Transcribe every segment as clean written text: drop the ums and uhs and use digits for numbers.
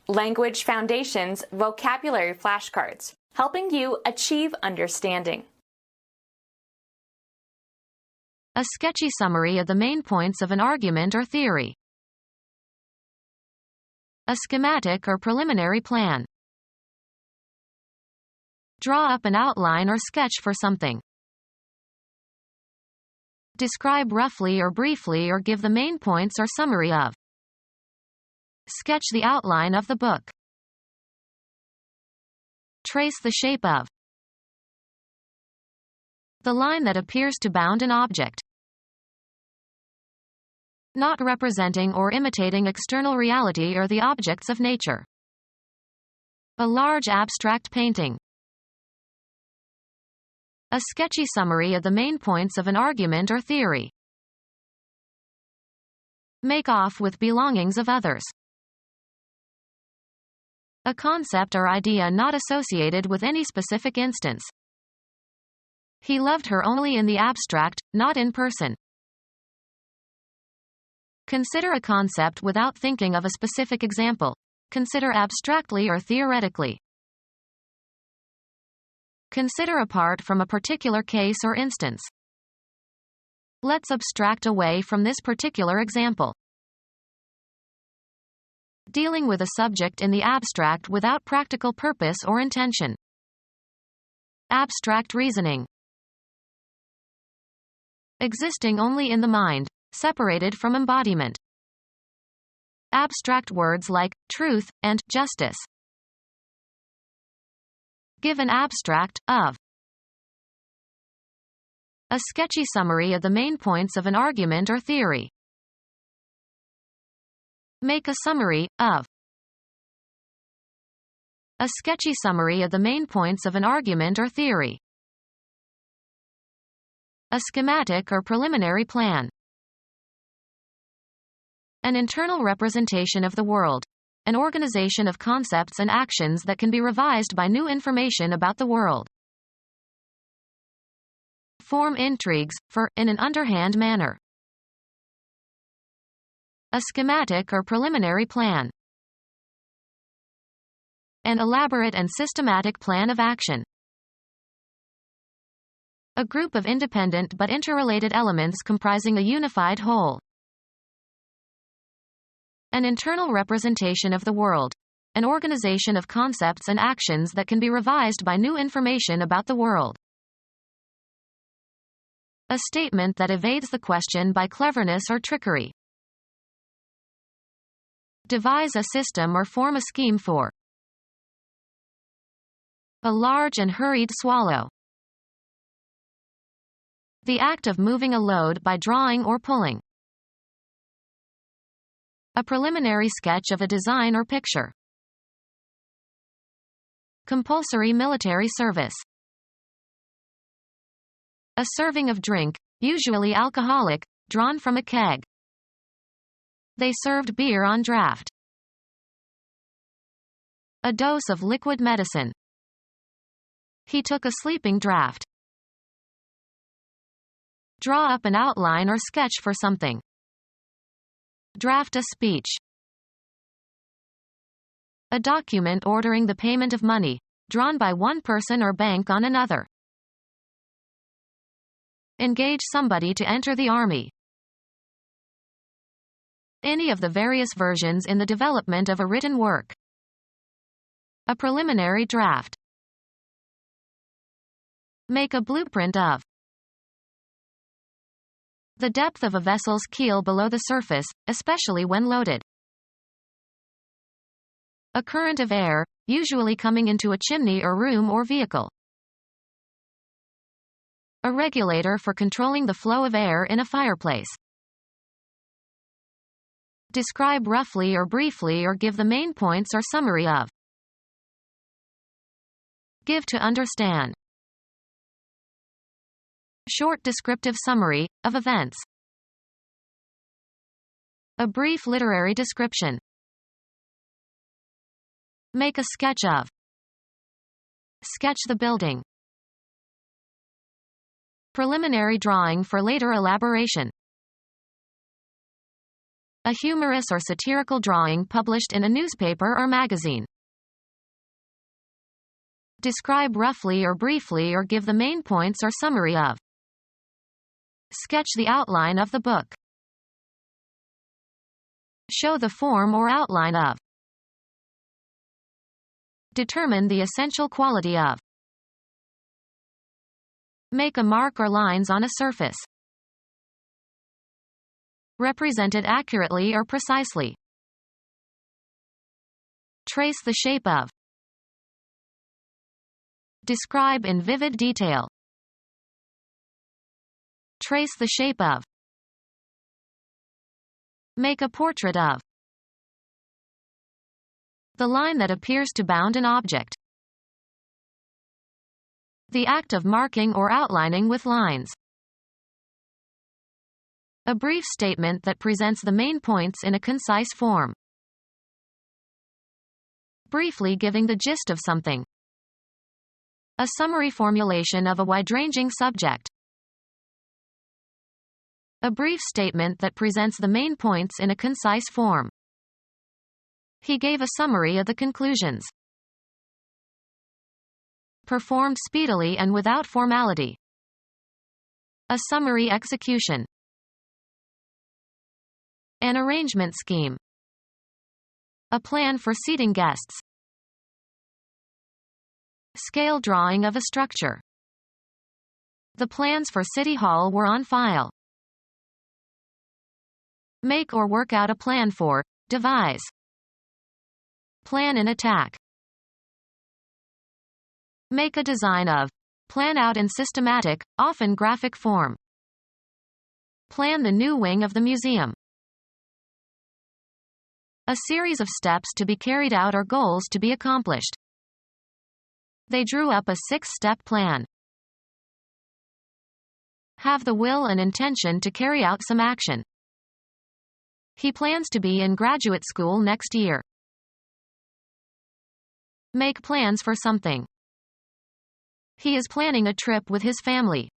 Language Foundations Vocabulary Flashcards, helping you achieve understanding. A sketchy summary of the main points of an argument or theory. A schematic or preliminary plan. Draw up an outline or sketch for something. Describe roughly or briefly or give the main points or summary of. Sketch the outline of the book. Trace the shape of. The line that appears to bound an object. Not representing or imitating external reality or the objects of nature. A large abstract painting. A sketchy summary of the main points of an argument or theory. Make off with belongings of others. A concept or idea not associated with any specific instance. He loved her only in the abstract, not in person. Consider a concept without thinking of a specific example. Consider abstractly or theoretically. Consider apart from a particular case or instance. Let's abstract away from this particular example. Dealing with a subject in the abstract without practical purpose or intention. Abstract reasoning. Existing only in the mind, separated from embodiment. Abstract words like truth and justice. Give an abstract of. A sketchy summary of the main points of an argument or theory. Make a summary of. A sketchy summary of the main points of an argument or theory. A schematic or preliminary plan. An internal representation of the world. An organization of concepts and actions that can be revised by new information about the world. Form intrigues, for, in an underhand manner. A schematic or preliminary plan. An elaborate and systematic plan of action. A group of independent but interrelated elements comprising a unified whole. An internal representation of the world. An organization of concepts and actions that can be revised by new information about the world. A statement that evades the question by cleverness or trickery. Devise a system or form a scheme for. A large and hurried swallow. The act of moving a load by drawing or pulling. A preliminary sketch of a design or picture. Compulsory military service. A serving of drink, usually alcoholic, drawn from a keg. They served beer on draft. A dose of liquid medicine. He took a sleeping draught. Draw up an outline or sketch for something. Draft a speech. A document ordering the payment of money, drawn by one person or bank on another. Engage somebody to enter the army. Any of the various versions in the development of a written work. A preliminary draft. Make a blueprint of. The depth of a vessel's keel below the surface, especially when loaded. A current of air, usually coming into a chimney or room or vehicle. A regulator for controlling the flow of air in a fireplace. Describe roughly or briefly or give the main points or summary of. Give to understand. Short descriptive summary, of events. A brief literary description. Make a sketch of. Sketch the building. Preliminary drawing for later elaboration. A humorous or satirical drawing published in a newspaper or magazine. Describe roughly or briefly or give the main points or summary of. Sketch the outline of the book. Show the form or outline of. Determine the essential quality of. Make a mark or lines on a surface. Represent it accurately or precisely. Trace the shape of. Describe in vivid detail. Trace the shape of. Make a portrait of. The line that appears to bound an object. The act of marking or outlining with lines. A brief statement that presents the main points in a concise form. Briefly giving the gist of something. A summary formulation of a wide-ranging subject. A brief statement that presents the main points in a concise form. He gave a summary of the conclusions. Performed speedily and without formality. A summary execution. An arrangement scheme. A plan for seating guests. Scale drawing of a structure. The plans for City Hall were on file. Make or work out a plan for, devise. Plan an attack. Make a design of. Plan out in systematic, often graphic form. Plan the new wing of the museum. A series of steps to be carried out or goals to be accomplished. They drew up a 6-step plan. Have the will and intention to carry out some action. He plans to be in graduate school next year. Make plans for something. He is planning a trip with his family.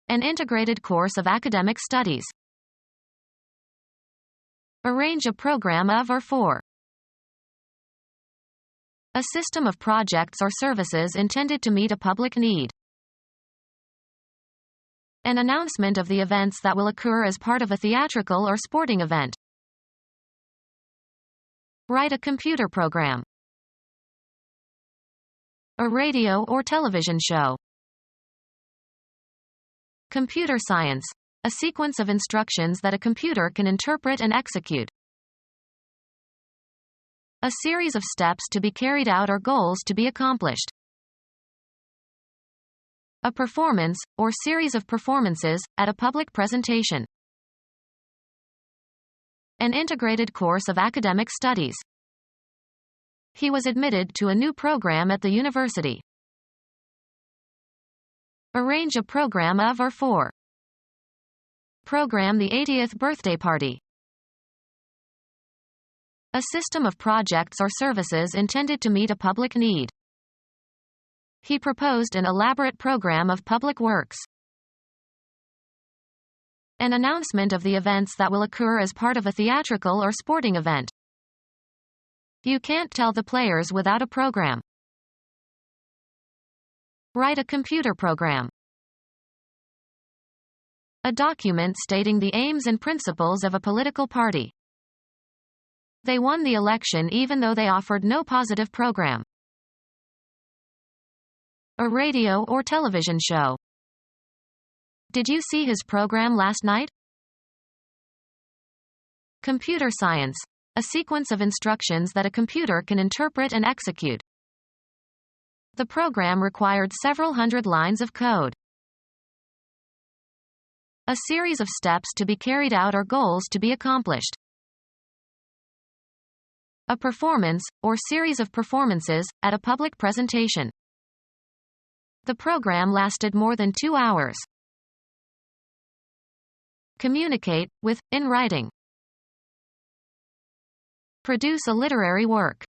An integrated course of academic studies. Arrange a program of or for. A system of projects or services intended to meet a public need. An announcement of the events that will occur as part of a theatrical or sporting event. Write a computer program. A radio or television show. Computer science. A sequence of instructions that a computer can interpret and execute. A series of steps to be carried out or goals to be accomplished. A performance, or series of performances, at a public presentation. An integrated course of academic studies. He was admitted to a new program at the university. Arrange a program of or for. Program the 80th birthday party. A system of projects or services intended to meet a public need. He proposed an elaborate program of public works. An announcement of the events that will occur as part of a theatrical or sporting event. You can't tell the players without a program. Write a computer program. A document stating the aims and principles of a political party. They won the election even though they offered no positive program. A radio or television show. Did you see his program last night? Computer science. A sequence of instructions that a computer can interpret and execute. The program required several hundred lines of code. A series of steps to be carried out or goals to be accomplished. A performance, or series of performances, at a public presentation. The program lasted more than 2 hours. Communicate, with, in writing. Produce a literary work.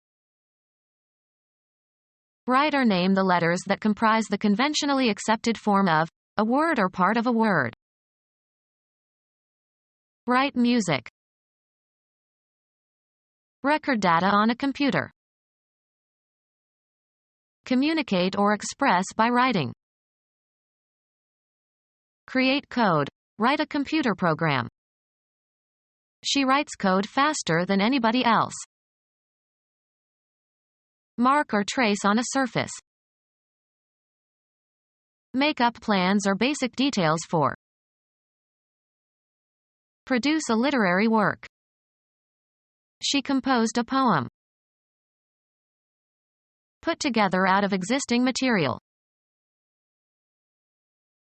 Write or name the letters that comprise the conventionally accepted form of a word or part of a word. Write music. Record data on a computer. Communicate or express by writing. Create code. Write a computer program. She writes code faster than anybody else. Mark or trace on a surface. Make up plans or basic details for. Produce a literary work. She composed a poem. Put together out of existing material.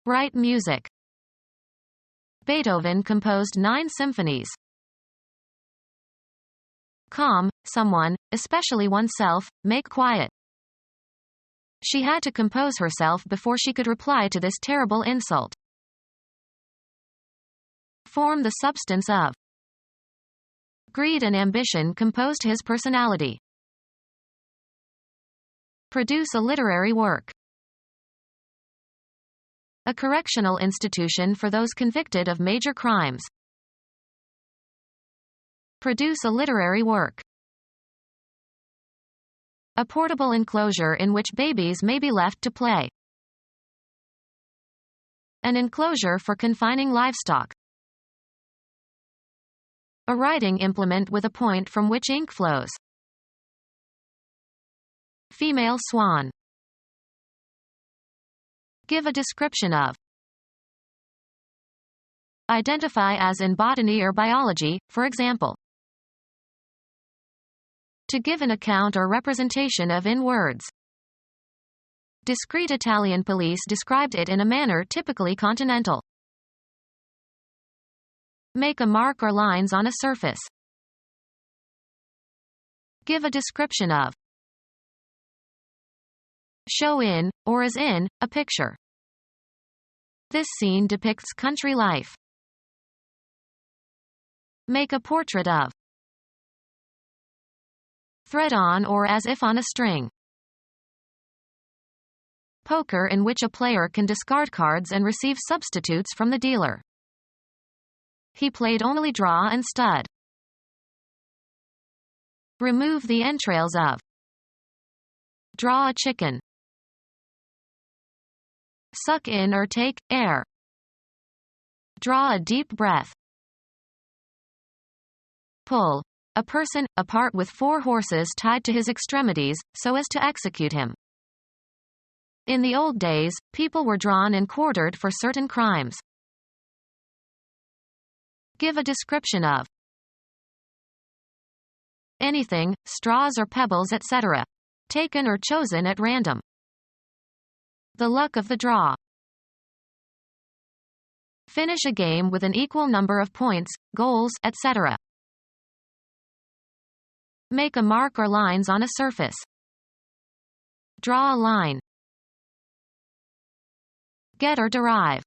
Write music. Beethoven composed 9 symphonies. Calm someone, especially oneself, make quiet. She had to compose herself before she could reply to this terrible insult. Form the substance of. Greed and ambition composed his personality. Produce a literary work. A correctional institution for those convicted of major crimes. Produce a literary work. A portable enclosure in which babies may be left to play. An enclosure for confining livestock. A writing implement with a point from which ink flows. Female swan. Give a description of. Identify as in botany or biology, for example. To give an account or representation of in words. Discreet Italian police described it in a manner typically continental. Make a mark or lines on a surface. Give a description of. Show in, or as in, a picture. This scene depicts country life. Make a portrait of. Thread on or as if on a string. Poker in which a player can discard cards and receive substitutes from the dealer. He played only draw and stud. Remove the entrails of. Draw a chicken. Suck in or take air. Draw a deep breath. Pull. A person, apart with 4 horses tied to his extremities, so as to execute him. In the old days, people were drawn and quartered for certain crimes. Give a description of. Anything, straws or pebbles, etc. Taken or chosen at random. The luck of the draw. Finish a game with an equal number of points, goals, etc. Make a mark or lines on a surface. Draw a line. Get or derive.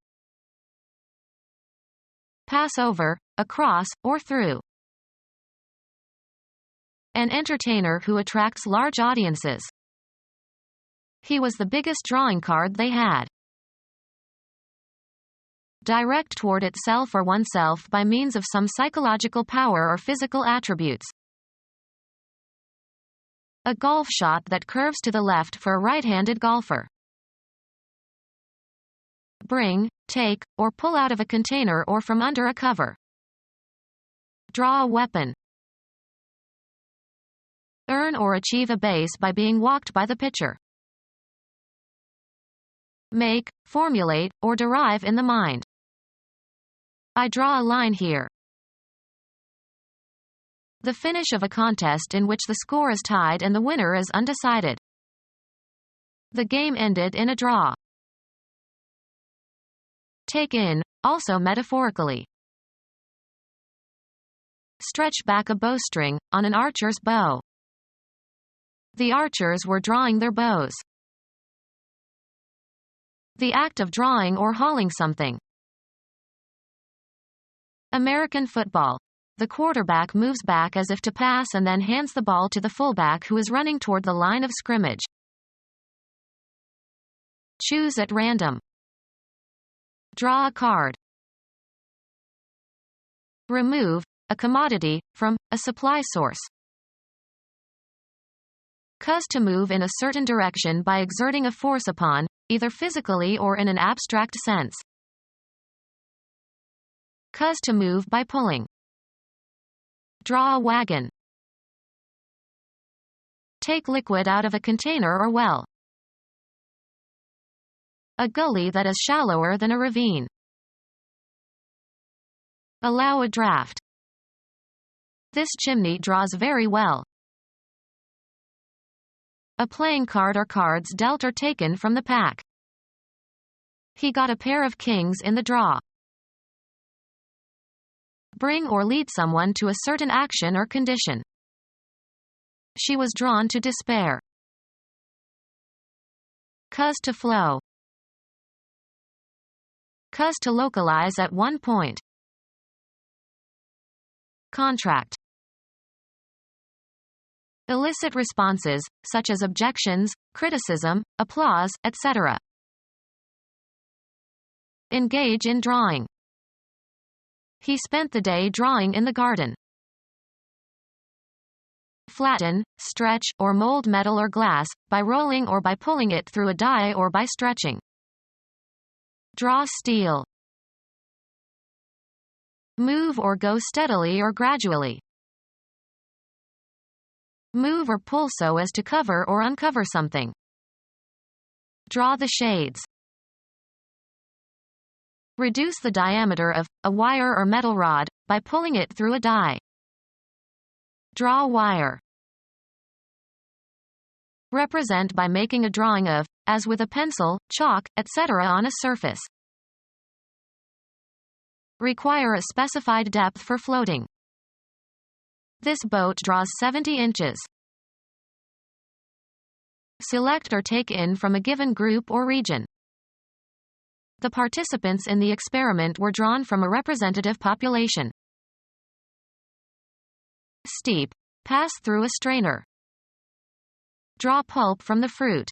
Pass over, across, or through. An entertainer who attracts large audiences. He was the biggest drawing card they had. Direct toward itself or oneself by means of some psychological power or physical attributes. A golf shot that curves to the left for a right-handed golfer. Bring, take, or pull out of a container or from under a cover. Draw a weapon. Earn or achieve a base by being walked by the pitcher. Make, formulate, or derive in the mind. I draw a line here. The finish of a contest in which the score is tied and the winner is undecided. The game ended in a draw. Take in, also metaphorically. Stretch back a bowstring, on an archer's bow. The archers were drawing their bows. The act of drawing or hauling something. American football. The quarterback moves back as if to pass and then hands the ball to the fullback who is running toward the line of scrimmage. Choose at random. Draw a card. Remove, a commodity, from, a supply source. Cause to move in a certain direction by exerting a force upon, either physically or in an abstract sense. Cause to move by pulling. Draw a wagon. Take liquid out of a container or well. A gully that is shallower than a ravine. Allow a draft. This chimney draws very well. A playing card or cards dealt or taken from the pack. He got a pair of kings in the draw. Bring or lead someone to a certain action or condition. She was drawn to despair. Cause to flow. Cause to localize at one point. Contract. Elicit responses, such as objections, criticism, applause, etc. Engage in drawing. He spent the day drawing in the garden. Flatten, stretch, or mold metal or glass, by rolling or by pulling it through a die or by stretching. Draw steel. Move or go steadily or gradually. Move or pull so as to cover or uncover something. Draw the shades. Reduce the diameter of a wire or metal rod by pulling it through a die. Draw wire. Represent by making a drawing of, as with a pencil, chalk, etc. on a surface. Require a specified depth for floating. This boat draws 70 inches. Select or take in from a given group or region. The participants in the experiment were drawn from a representative population. Steep. Pass through a strainer. Draw pulp from the fruit.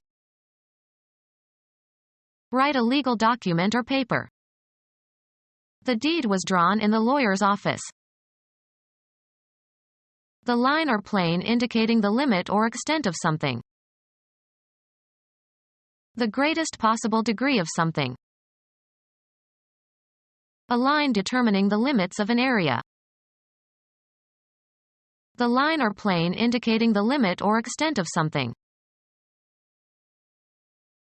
Write a legal document or paper. The deed was drawn in the lawyer's office. The line or plane indicating the limit or extent of something. The greatest possible degree of something. A line determining the limits of an area. The line or plane indicating the limit or extent of something.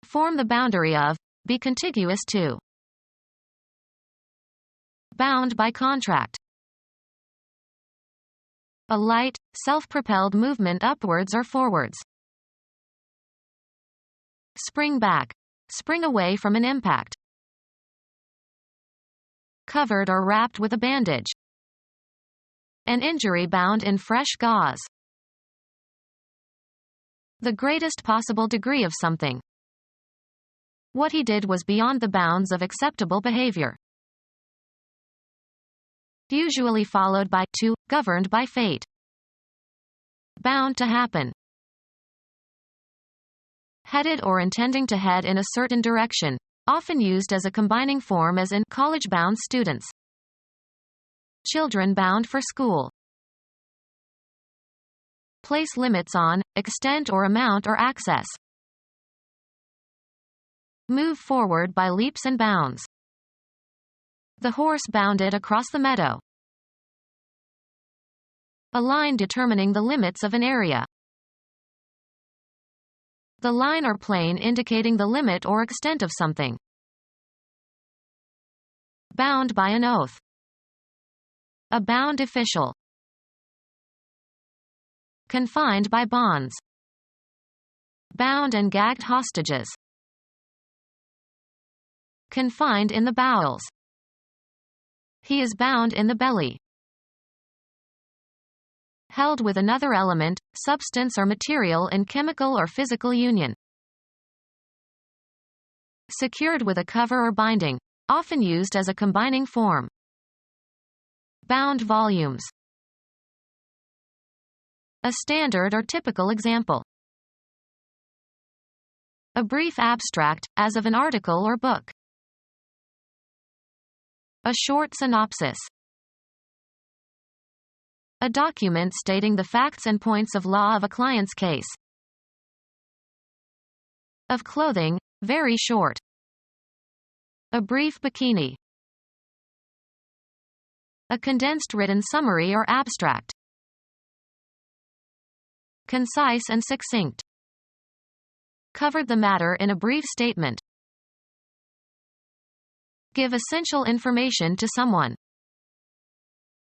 Form the boundary of, be contiguous to. Bound by contract. A light, self-propelled movement upwards or forwards. Spring back. Spring away from an impact. Covered or wrapped with a bandage. An injury bound in fresh gauze. The greatest possible degree of something. What he did was beyond the bounds of acceptable behavior. Usually followed by to, governed by fate. Bound to happen. Headed or intending to head in a certain direction, often used as a combining form as in college-bound students. Children bound for school. Place limits on, extent or amount or access. Move forward by leaps and bounds. The horse bounded across the meadow. A line determining the limits of an area. The line or plane indicating the limit or extent of something. Bound by an oath. A bound official. Confined by bonds. Bound and gagged hostages. Confined in the bowels. He is bound in the belly. Held with another element, substance or material in chemical or physical union. Secured with a cover or binding, often used as a combining form. Bound volumes. A standard or typical example. A brief abstract, as of an article or book. A short synopsis. A document stating the facts and points of law of a client's case. Of clothing, very short. A brief bikini. A condensed written summary or abstract. Concise and succinct. Covered the matter in a brief statement. Give essential information to someone.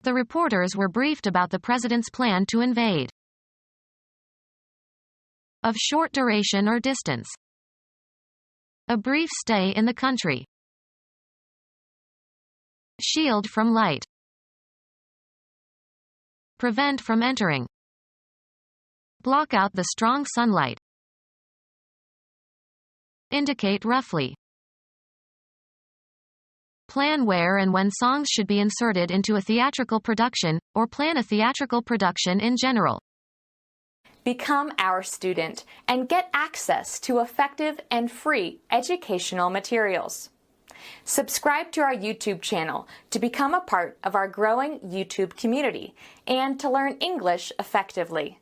The reporters were briefed about the president's plan to invade. Of short duration or distance. A brief stay in the country. Shield from light. Prevent from entering. Block out the strong sunlight. Indicate roughly. Plan where and when songs should be inserted into a theatrical production, or plan a theatrical production in general. Become our student and get access to effective and free educational materials. Subscribe to our YouTube channel to become a part of our growing YouTube community and to learn English effectively.